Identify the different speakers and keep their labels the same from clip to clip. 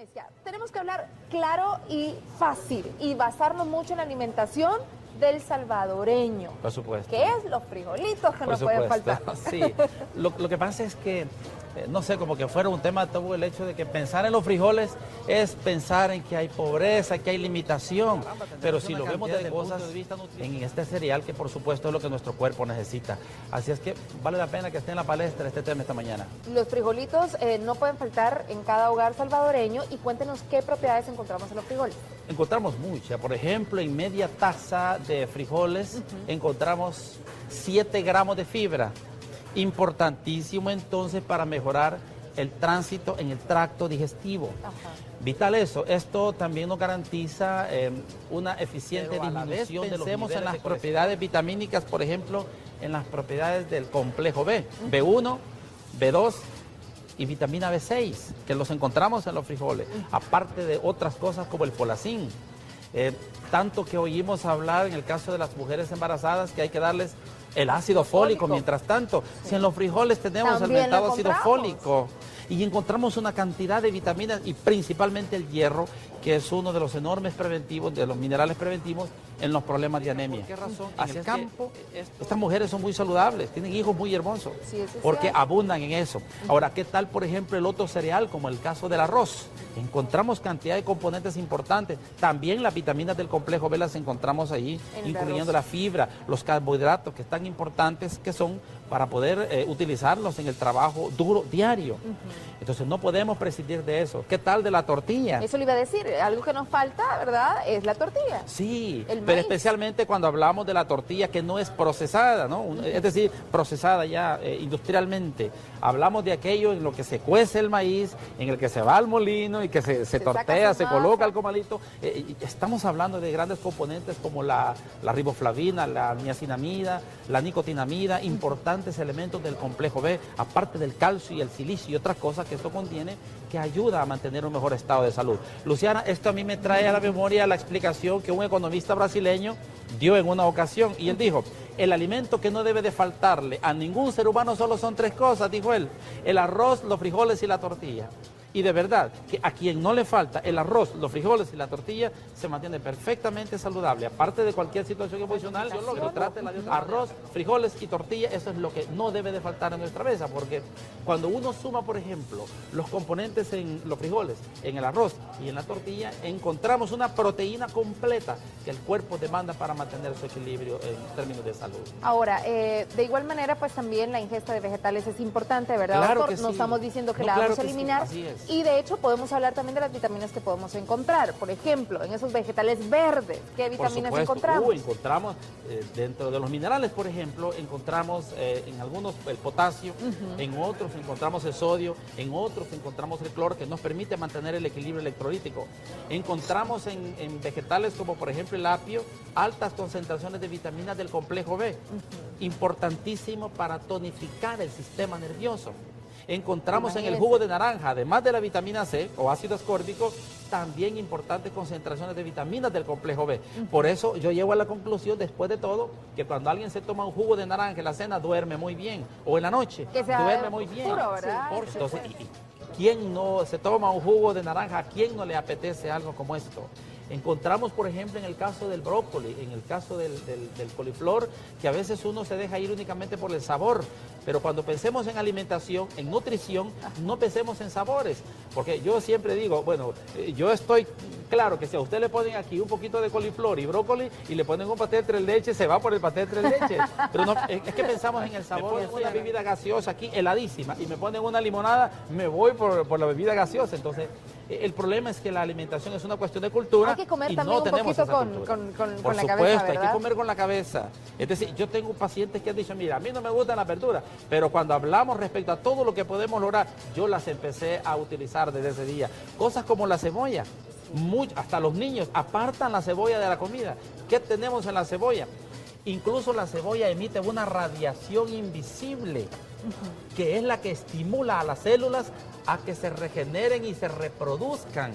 Speaker 1: decía, tenemos que hablar claro y fácil y basarnos mucho en la alimentación del salvadoreño.
Speaker 2: Por supuesto.
Speaker 1: Que es los frijolitos que no pueden faltar.
Speaker 2: Sí, lo que pasa es que, no sé, como que fuera un tema tabú el hecho de que pensar en los frijoles es pensar en que hay pobreza, que hay limitación, pero si lo vemos desde cosas en este cereal, que por supuesto es lo que nuestro cuerpo necesita. Así es que vale la pena que esté en la palestra este tema esta mañana.
Speaker 1: Los frijolitos no pueden faltar en cada hogar salvadoreño y cuéntenos qué propiedades encontramos en los frijoles.
Speaker 2: Encontramos muchas, por ejemplo, en media taza de frijoles encontramos 7 gramos de fibra. Importantísimo entonces para mejorar el tránsito en el tracto digestivo. Ajá. Vital eso. Esto también nos garantiza una eficiente disminución de los niveles en las propiedades vitamínicas, por ejemplo, en las propiedades del complejo B, B1, B2 y vitamina B6, que los encontramos en los frijoles, aparte de otras cosas como el folacín. Tanto que oímos hablar en el caso de las mujeres embarazadas que hay que darles el ácido fólico. Mientras tanto, sí, si en los frijoles tenemos el mentado ácido fólico y encontramos una cantidad de vitaminas y principalmente el hierro, que es uno de los enormes preventivos, de los minerales preventivos en los problemas de anemia. ¿Por qué razón? Hacia el campo, estas mujeres son muy saludables, tienen hijos muy hermosos, sí, porque abundan en eso. Ahora, ¿qué tal, por ejemplo, el otro cereal, como el caso del arroz? Encontramos cantidad de componentes importantes. También las vitaminas del complejo B las encontramos ahí, incluyendo la fibra, los carbohidratos, que están importantes, que son para poder utilizarlos en el trabajo duro diario. Entonces no podemos prescindir de eso. ¿Qué tal de la tortilla?
Speaker 1: Eso le iba a decir, algo que nos falta, ¿verdad? Es la tortilla.
Speaker 2: Sí, pero especialmente cuando hablamos de la tortilla que no es procesada, ¿no? Es decir, procesada ya industrialmente. Hablamos de aquello en lo que se cuece el maíz, en el que se va al molino y que se tortea, se coloca el comalito. Estamos hablando de grandes componentes como la riboflavina, la niacinamida, la nicotinamida, importantes elementos del complejo B, aparte del calcio y el silicio y otras cosas que esto contiene, que ayuda a mantener un mejor estado de salud. Luciana, esto a mí me trae a la memoria la explicación que un economista brasileño dio en una ocasión, y él dijo: el alimento que no debe de faltarle a ningún ser humano solo son 3 cosas, dijo él: el arroz, los frijoles y la tortilla. Y de verdad, que a quien no le falta el arroz, los frijoles y la tortilla, se mantiene perfectamente saludable. Aparte de cualquier situación emocional, pero trate la de arroz, frijoles y tortilla, eso es lo que no debe de faltar en nuestra mesa, porque cuando uno suma, por ejemplo, los componentes en los frijoles, en el arroz y en la tortilla, encontramos una proteína completa que el cuerpo demanda para mantener su equilibrio en términos de salud.
Speaker 1: Ahora, de igual manera, pues también la ingesta de vegetales es importante, ¿verdad,
Speaker 2: claro,
Speaker 1: doctor?
Speaker 2: que
Speaker 1: no
Speaker 2: sí.
Speaker 1: estamos diciendo que la vamos a eliminar.
Speaker 2: Sí, así es.
Speaker 1: Y de hecho podemos hablar también de las vitaminas que podemos encontrar. Por ejemplo, en esos vegetales verdes, ¿qué vitaminas encontramos?
Speaker 2: Encontramos dentro de los minerales, por ejemplo, encontramos en algunos el potasio, en otros encontramos el sodio, en otros encontramos el cloro, que nos permite mantener el equilibrio electrolítico. Encontramos en vegetales como por ejemplo el apio, altas concentraciones de vitaminas del complejo B, importantísimo para tonificar el sistema nervioso. Encontramos en el jugo de naranja, además de la vitamina C o ácido ascórbico, también importantes concentraciones de vitaminas del complejo B. Por eso yo llego a la conclusión, después de todo, que cuando alguien se toma un jugo de naranja en la cena, duerme muy bien. O en la noche, duerme muy bien.
Speaker 1: ¿Verdad?
Speaker 2: Sí, entonces, ¿quién no se toma un jugo de naranja? ¿A quién no le apetece algo como esto? Encontramos, por ejemplo, en el caso del brócoli, en el caso del coliflor, que a veces uno se deja ir únicamente por el sabor, pero cuando pensemos en alimentación, en nutrición, no pensemos en sabores, porque yo siempre digo, bueno, yo estoy claro que si a usted le ponen aquí un poquito de coliflor y brócoli y le ponen un paté de 3 leches, se va por el paté de 3 leches, pero no, es que pensamos en el sabor. Me ponen una bebida gaseosa aquí heladísima y me ponen una limonada, me voy por la bebida gaseosa. Entonces el problema es que la alimentación es una cuestión de cultura.
Speaker 1: Hay que comer
Speaker 2: y
Speaker 1: también
Speaker 2: no
Speaker 1: un poquito con la cabeza,
Speaker 2: por supuesto, hay que comer con la cabeza. Es decir, yo tengo pacientes que han dicho, mira, a mí no me gustan las verduras, pero cuando hablamos respecto a todo lo que podemos lograr, yo las empecé a utilizar desde ese día. Cosas como la cebolla. Hasta los niños apartan la cebolla de la comida. ¿Qué tenemos en la cebolla? Incluso la cebolla emite una radiación invisible, que es la que estimula a las células a que se regeneren y se reproduzcan.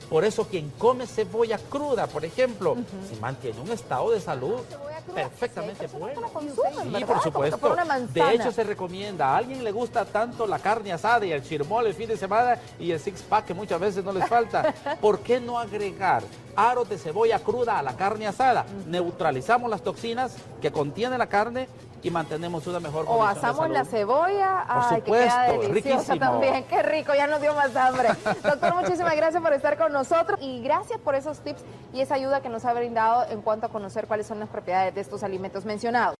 Speaker 2: Por eso quien come cebolla cruda, por ejemplo, se mantiene un estado de salud perfectamente bueno. Sí, por supuesto.
Speaker 1: Por una manzana.
Speaker 2: De hecho, se recomienda. A alguien le gusta tanto la carne asada y el chirmol el fin de semana y el six-pack que muchas veces no les falta. ¿Por qué no agregar aros de cebolla cruda a la carne asada? Neutralizamos las toxinas que contiene la carne y mantenemos una mejor condición
Speaker 1: O asamos
Speaker 2: de
Speaker 1: la
Speaker 2: salud.
Speaker 1: cebolla,
Speaker 2: Por
Speaker 1: ay, que queda
Speaker 2: supuesto,
Speaker 1: deliciosa
Speaker 2: riquísimo.
Speaker 1: también, qué rico, ya nos dio más hambre. Doctor, muchísimas gracias por estar con nosotros y gracias por esos tips y esa ayuda que nos ha brindado en cuanto a conocer cuáles son las propiedades de estos alimentos mencionados.